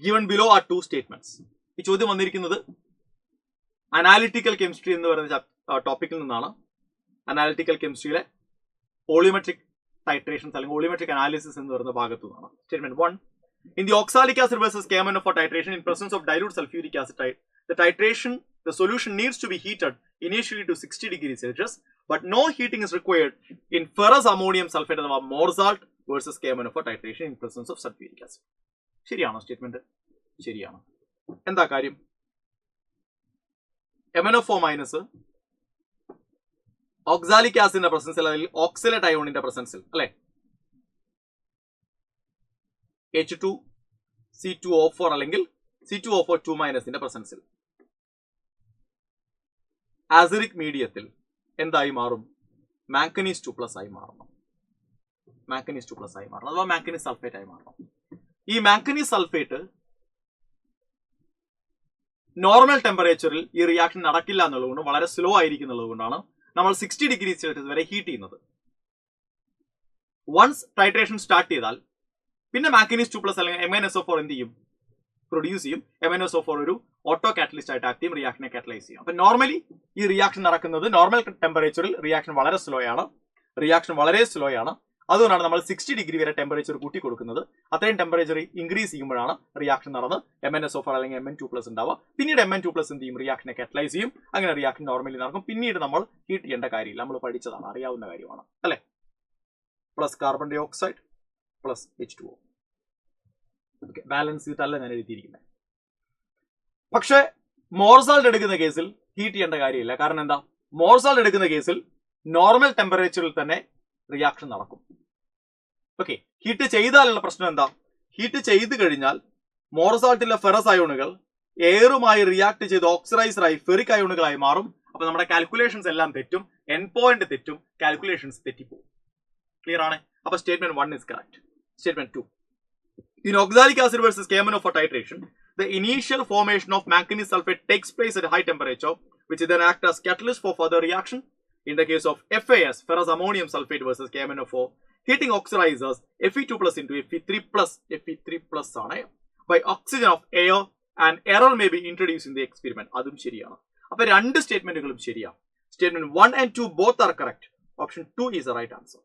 Given below are two statements. ഈ ചോദ്യം വന്നിരിക്കുന്നത് അനാലിറ്റിക്കൽ കെമിസ്ട്രി എന്ന് പറയുന്ന ടോപ്പിക്കിൽ നിന്നാണ്. അനാലിറ്റിക്കൽ കെമിസ്ട്രിയിലെ വോളിയോമെട്രിക് ടൈട്രേഷൻസ് അല്ലെങ്കിൽ വോളിയോമെട്രിക് അനാലിസിസ് എന്ന് പറയുന്ന ഭാഗത്തു നിന്നാണ്. Statement 1. In the oxalic acid versus KMnO4 titration in presence of dilute sulfuric acid, the solution needs to be heated initially to 60 degrees Celsius, but no heating is required in ferrous ammonium sulfate അഥവാ മോർസാൾട്ട് versus KMnO4 titration in presence of sulfuric acid. ശരിയാണോ statement? ശരിയാണ്. എന്താ കാര്യം? MnO4 minus oxalic ആസിഡിന്റെ പ്രസൻസിൽ അല്ലെങ്കിൽ oxalate അയോണിന്റെ പ്രസൻസിൽ അല്ലെ H2C2O4 അല്ലെങ്കിൽ C2O4 2- പ്രസൻസിൽ acidic മീഡിയത്തിൽ എന്തായി മാറും? മാംഗനീസ് 2+ ആയി മാറണം. മാംഗനീസ് 2+ ആയി മാറണം അഥവാ മാംഗനീസ് സൾഫേറ്റ് ആയി മാറണം. ഈ മാംഗനീസ് സൾഫേറ്റ് നോർമൽ ടെമ്പറേച്ചറിൽ ഈ റിയാക്ഷൻ നടക്കില്ല എന്നുള്ളതുകൊണ്ട് വളരെ സ്ലോ ആയിരിക്കുന്നുള്ളത് കൊണ്ടാണ് നമ്മൾ 60 ഡിഗ്രി സെൽഷ്യസ് വരെ ഹീറ്റ് ചെയ്യുന്നത്. വൺസ് ടൈട്രേഷൻ സ്റ്റാർട്ട് ചെയ്താൽ പിന്നെ മാംഗനീസ് 2+ അല്ലെങ്കിൽ MnSO4 എന്ത് ചെയ്യും? പ്രൊഡ്യൂസ് ചെയ്യും. MnSO4 ഒരു ഓട്ടോ കാറ്റലിസ്റ്റ് ആയിട്ട് ആക്ട് ചെയ്യും, റിയാക്ഷനെ കാറ്റലൈസ് ചെയ്യും. അപ്പൊ നോർമലി ഈ റിയാക്ഷൻ നടക്കുന്നത് നോർമൽ ടെമ്പറേച്ചറിൽ റിയാക്ഷൻ വളരെ സ്ലോ ആണ്. അതുകൊണ്ടാണ് നമ്മൾ 60 ഡിഗ്രി വരെ ടെമ്പറേച്ചർ കൂട്ടി കൊടുക്കുന്നത്. അത്രയും ടെമ്പറേച്ചർ ഇൻക്രീസ് ചെയ്യുമ്പോഴാണ് റിയാക്ഷൻ നടന്ന് MnSO4 അല്ലെങ്കിൽ Mn2+ ഉണ്ടാവുക. പിന്നീട് Mn2+ എന്ത് ചെയ്യും? റിയാക്ഷനെ കാറ്റലൈസ് ചെയ്യും. അങ്ങനെ റിയാക്ഷൻ നോർമലി നടക്കും. പിന്നീട് നമ്മൾ ഹീറ്റ് ചെയ്യേണ്ട കാര്യമില്ല, നമ്മൾ പഠിച്ചതാണ്, അറിയാവുന്ന കാര്യമാണ് അല്ലെ. Plus carbon dioxide plus H2O. Balance ചെയ്തിട്ടല്ല ഞാൻ എഴുതിയിരിക്കുന്നത്. പക്ഷെ മോർസാൾട്ട് എടുക്കുന്ന കേസിൽ ഹീറ്റ് ചെയ്യേണ്ട കാര്യമില്ല. കാരണം എന്താ? മോർസാൾട്ട് എടുക്കുന്ന കേസിൽ നോർമൽ ടെമ്പറേച്ചറിൽ തന്നെ റിയാക്ഷൻ നടക്കും. ഓക്കെ, ഹീറ്റ് ചെയ്താലുള്ള പ്രശ്നം എന്താ? ഹീറ്റ് ചെയ്ത് കഴിഞ്ഞാൽ മോർസാൾട്ടിലെ ഫെറസ് അയോണുകൾ എയറുമായി റിയാക്ട് ചെയ്ത് ഓക്സിഡൈസറായി ഫെറിക് അയോണുകളായി മാറും. അപ്പൊ നമ്മുടെ കാൽക്കുലേഷൻസ് എല്ലാം തെറ്റും, എൻ പോയിന്റ് തെറ്റും, കാൽക്കുലേഷൻസ് തെറ്റിപ്പോകും. ക്ലിയർ ആണ്? അപ്പൊ statement 1 is correct. Statement 2. In oxalic acid versus KMnO4 titration, the initial formation of manganese sulfate takes place at a high temperature, which then acts as catalyst for further reaction. In the case of FAS, ferrous ammonium sulfate versus KMnO4, heating oxidizes Fe2+ into Fe3+ ആണ് by oxygen of air, and error may be introduced in the experiment. അതും ശരിയാണ്. അപ്പൊ രണ്ട് സ്റ്റേറ്റ്മെന്റുകളും ശരിയാണ്. Statement 1 and 2 both are correct. Option 2 is the right answer.